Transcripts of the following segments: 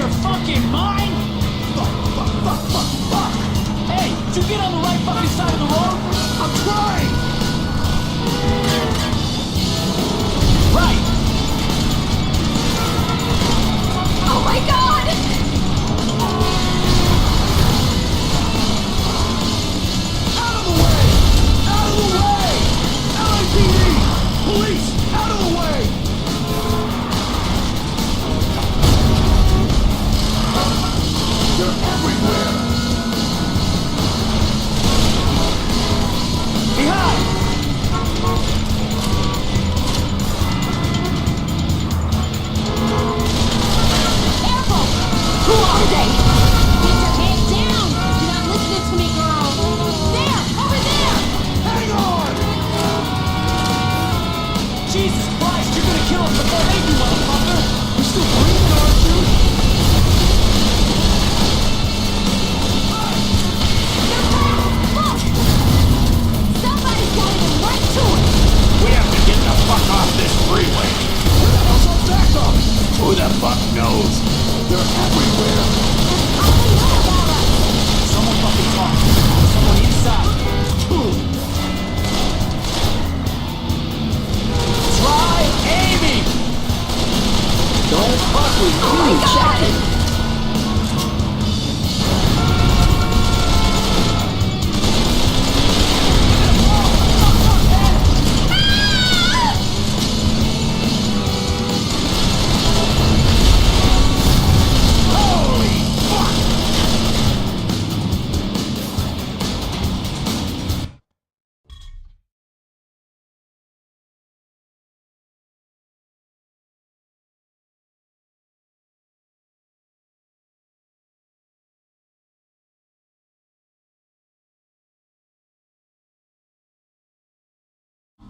your fucking mind? Fuck! Hey, did you get on the right fucking side of the road? I'm trying! Right! Oh my god! Out of the way! Out of the way! LAPD! Police! Out of the way! They're everywhere! Behind! Careful! Who are they? Get your head down! You're not listening to me, girl! There! Over there! Hang on! Jesus Christ, you're gonna kill us before they do, motherfucker! You're still breathing, aren't you? Look! Somebody's going right to it! We have to get the fuck off this freeway. Where the hell's our backup? Who the fuck knows? They're everywhere! How do they know about us? Someone fucking talk. Someone inside. Try aiming! Don't fuck with me. Oh my god! Holy fuck!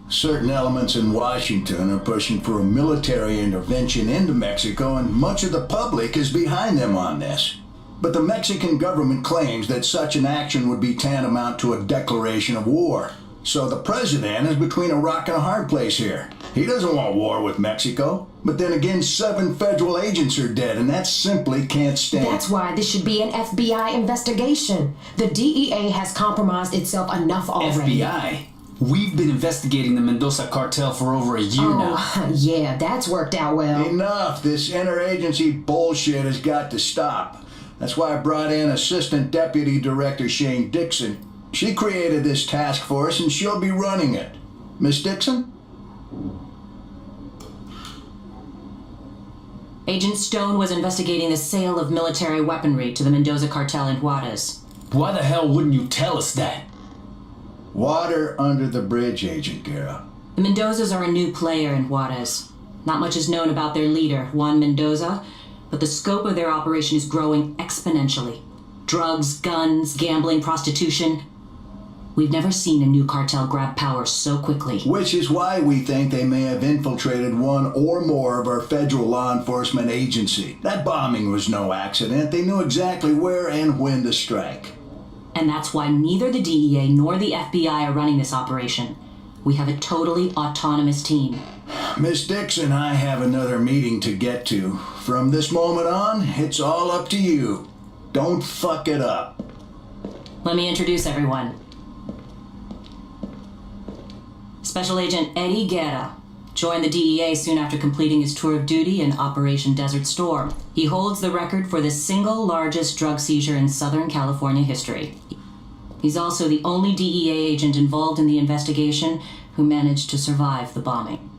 Certain elements in Washington are pushing for a military intervention into Mexico, and much of the public is behind them on this. But the Mexican government claims that such an action would be tantamount to a declaration of war. So the president is between a rock and a hard place here. He doesn't want war with Mexico. But then again, 7 federal agents are dead, and that simply can't stand. That's why this should be an FBI investigation. The DEA has compromised itself enough already. FBI? We've been investigating the Mendoza cartel for over a year now. Oh, yeah, that's worked out well. Enough. This interagency bullshit has got to stop. That's why I brought in Assistant Deputy Director Shane Dixon. She created this task force, and she'll be running it. Miss Dixon? Agent Stone was investigating the sale of military weaponry to the Mendoza cartel in Juarez. Why the hell wouldn't you tell us that? Water under the bridge, Agent Guerra. The Mendozas are a new player in Juarez. Not much is known about their leader, Juan Mendoza, but the scope of their operation is growing exponentially. Drugs, guns, gambling, prostitution. We've never seen a new cartel grab power so quickly. Which is why we think they may have infiltrated one or more of our federal law enforcement agency. That bombing was no accident. They knew exactly where and when to strike. And that's why neither the DEA nor the FBI are running this operation. We have a totally autonomous team. Miss Dixon, I have another meeting to get to. From this moment on, it's all up to you. Don't fuck it up. Let me introduce everyone. Special Agent Eddie Guerra joined the DEA soon after completing his tour of duty in Operation Desert Storm. He holds the record for the single largest drug seizure in Southern California history. He's also the only DEA agent involved in the investigation who managed to survive the bombing.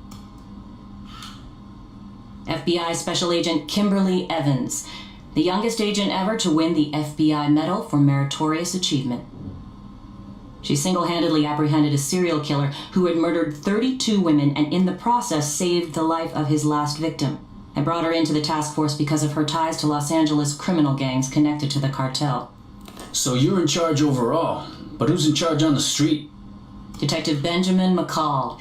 FBI Special Agent Kimberly Evans, the youngest agent ever to win the FBI Medal for Meritorious Achievement. She single-handedly apprehended a serial killer who had murdered 32 women and in the process saved the life of his last victim. I brought her into the task force because of her ties to Los Angeles criminal gangs connected to the cartel. So you're in charge overall, but who's in charge on the street? Detective Benjamin McCall.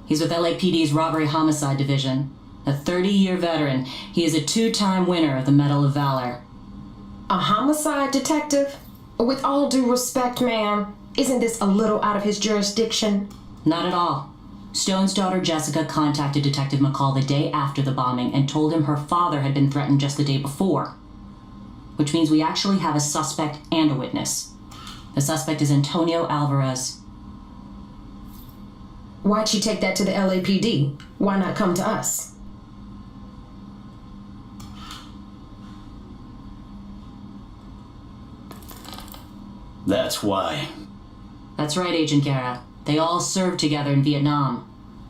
He's with LAPD's Robbery Homicide Division. A 30-year veteran, he is a 2-time winner of the Medal of Valor. A homicide detective? With all due respect, ma'am, isn't this a little out of his jurisdiction? Not at all. Stone's daughter Jessica contacted Detective McCall the day after the bombing and told him her father had been threatened just the day before. which means we actually have a suspect and a witness. The suspect is Antonio Alvarez. Why'd she take that to the LAPD? Why not come to us? That's why. That's right, Agent Guerra. They all served together in Vietnam.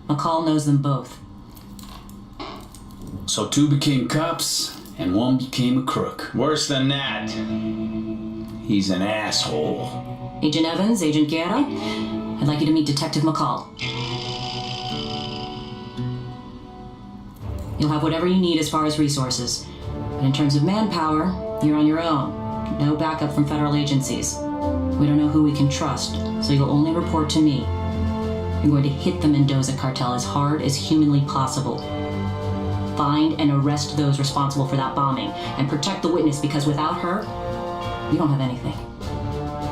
McCall knows them both. So 2 became cops, and 1 became a crook. Worse than that. He's an asshole. Agent Evans, Agent Guerra, I'd like you to meet Detective McCall. You'll have whatever you need as far as resources. But in terms of manpower, you're on your own. No backup from federal agencies. We don't know who we can trust, so you'll only report to me. You're going to hit the Mendoza cartel as hard as humanly possible. Find and arrest those responsible for that bombing, and protect the witness, because without her, you don't have anything.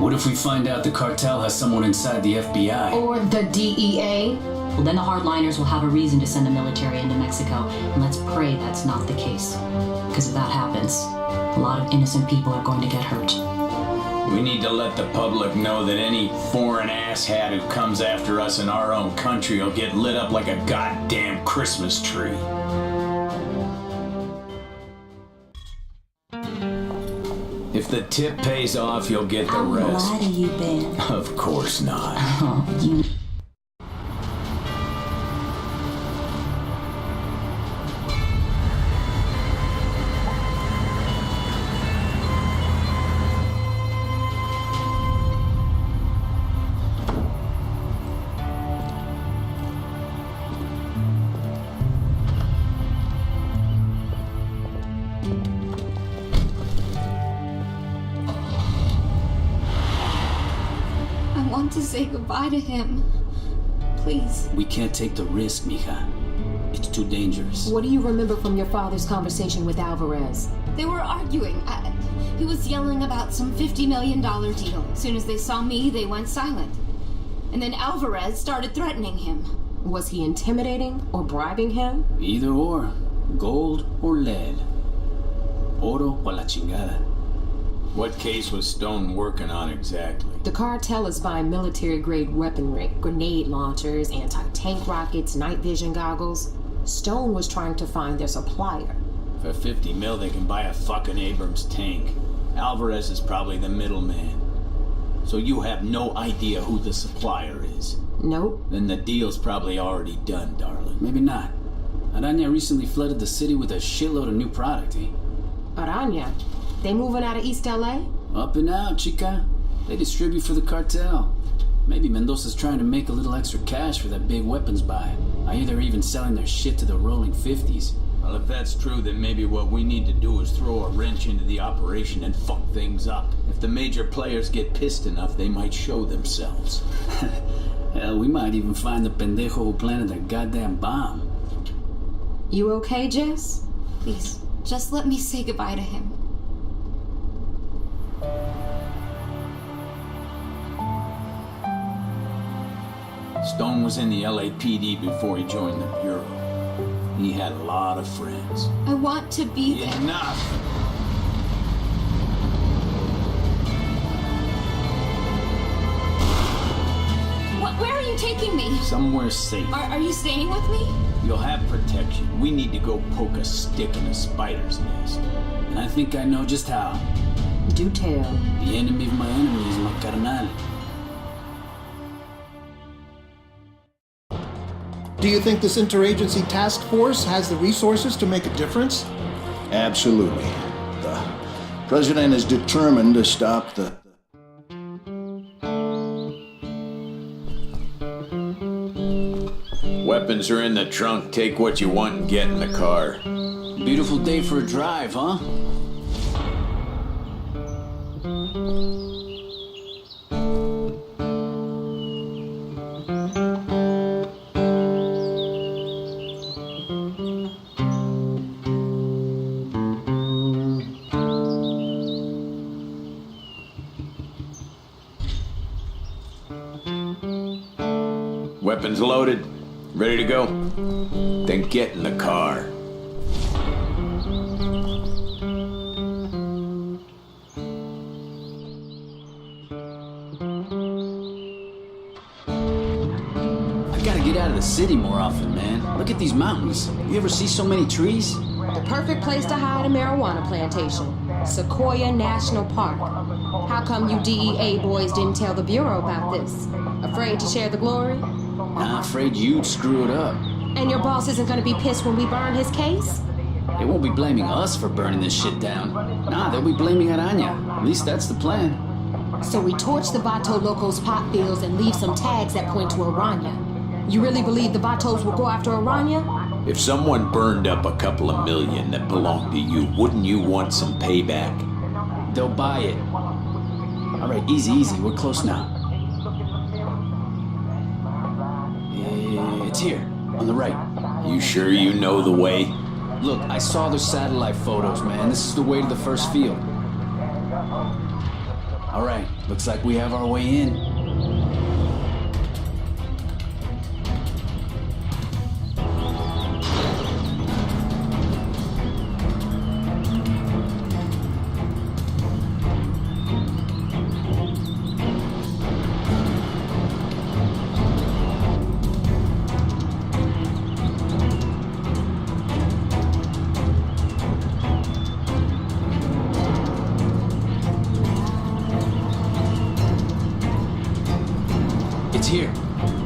What if we find out the cartel has someone inside the FBI? Or the DEA? Well, then the hardliners will have a reason to send the military into Mexico, and let's pray that's not the case. Because if that happens, a lot of innocent people are going to get hurt. We need to let the public know that any foreign asshat who comes after us in our own country will get lit up like a goddamn Christmas tree. If the tip pays off, you'll get the rest. How have you been? Of course not. Oh, you... I want to say goodbye to him. Please. We can't take the risk, mija. It's too dangerous. What do you remember from your father's conversation with Alvarez? They were arguing. He was yelling about some $50 million deal. As soon as they saw me, they went silent. And then Alvarez started threatening him. Was he intimidating or bribing him? Either or. Gold or lead. Oro pa la chingada. What case was Stone working on exactly? The cartel is buying military-grade weaponry, grenade launchers, anti-tank rockets, night vision goggles. Stone was trying to find their supplier. For 50 mil, they can buy a fucking Abrams tank. Alvarez is probably the middleman. So you have no idea who the supplier is. Nope. Then the deal's probably already done, darling. Maybe not. Aranya recently flooded the city with a shitload of new product, eh? Aranya? They moving out of East LA? Up and out, chica. They distribute for the cartel. Maybe Mendoza's trying to make a little extra cash for that big weapons buy. I hear they're even selling their shit to the rolling 50s. Well, if that's true, then maybe what we need to do is throw a wrench into the operation and fuck things up. If the major players get pissed enough, they might show themselves. Hell, we might even find the pendejo who planted that goddamn bomb. You okay, Jess? Please, just let me say goodbye to him. Stone was in the LAPD before he joined the Bureau. He had a lot of friends. I want to be there. Enough! Where are you taking me? Somewhere safe. Are you staying with me? You'll have protection. We need to go poke a stick in a spider's nest. And I think I know just how. Do tell. The enemy of my enemy is my carnal. Do you think this interagency task force has the resources to make a difference? Absolutely. The president is determined to stop the... Weapons are in the trunk. Take what you want and get in the car. Beautiful day for a drive, huh? Weapons loaded. Ready to go? Then get in the car. out of the city more often, man. Look at these mountains. You ever see so many trees? The perfect place to hide a marijuana plantation. Sequoia National Park. How come you DEA boys didn't tell the Bureau about this? Afraid to share the glory? Nah, afraid you'd screw it up. And your boss isn't gonna be pissed when we burn his case? They won't be blaming us for burning this shit down. Nah, they'll be blaming Araña. At least that's the plan. So we torch the Vato Locos pot fields and leave some tags that point to Araña. You really believe the Vatos will go after Araña? If someone burned up a couple of million that belonged to you, wouldn't you want some payback? They'll buy it. All right, easy. We're close now. Yeah, it's here, on the right. You sure you know the way? Look, I saw their satellite photos, man. This is the way to the first field. All right, looks like we have our way in. It's here.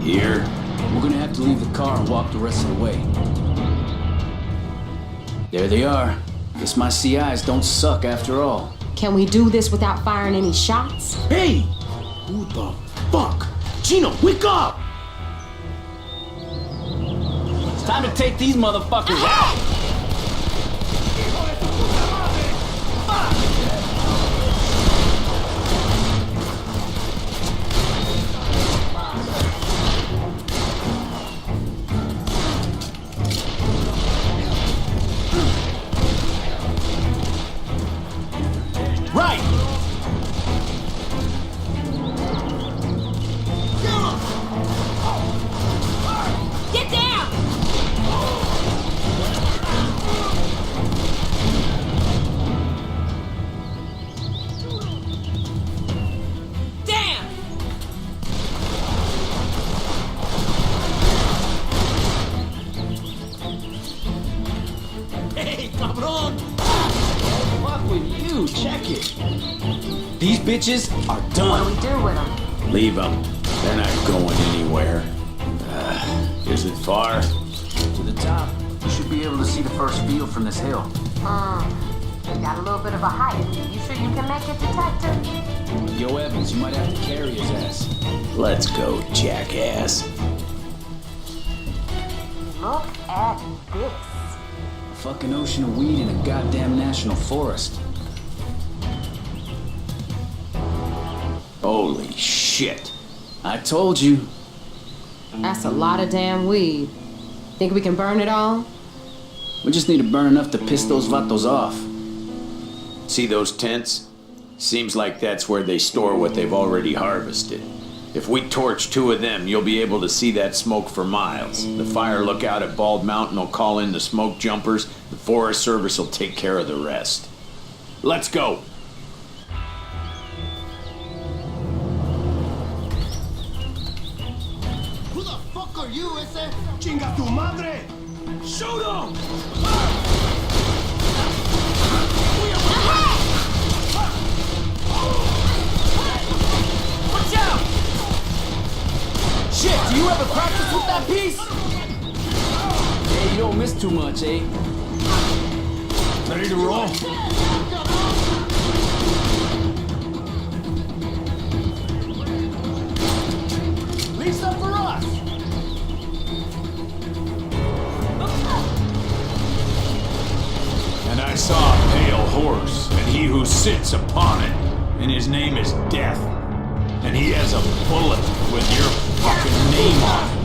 Here? We're gonna have to leave the car and walk the rest of the way. There they are. Guess my CIs don't suck after all. Can we do this without firing any shots? Hey! Who the fuck? Gino, wake up! It's time to take these motherfuckers out! Right! Get down! Damn! Hey, cabron! Fuck with you, check it. These bitches are done. What do we do with them? Leave them. They're not going anywhere. Is it far? To the top. You should be able to see the first field from this hill. We got a little bit of a height. You sure you can make it, detective? Yo, Evans, you might have to carry his ass. Let's go, jackass. Look at this. A fucking ocean of weed in a goddamn national forest. Holy shit. I told you. That's a lot of damn weed. Think we can burn it all? We just need to burn enough to piss those vatos off. See those tents? Seems like that's where they store what they've already harvested. If we torch 2 of them, you'll be able to see that smoke for miles. The fire lookout at Bald Mountain will call in the smoke jumpers. The Forest Service will take care of the rest. Let's go! Who the fuck are you, ese? Chinga tu madre! Shoot him! Watch out! Shit, do you ever practice with that piece? Yeah, you don't miss too much, eh? Ready to roll? Lisa for us! And I saw a pale horse, and he who sits upon it, and his name is Death. And he has a bullet with your fucking name on it.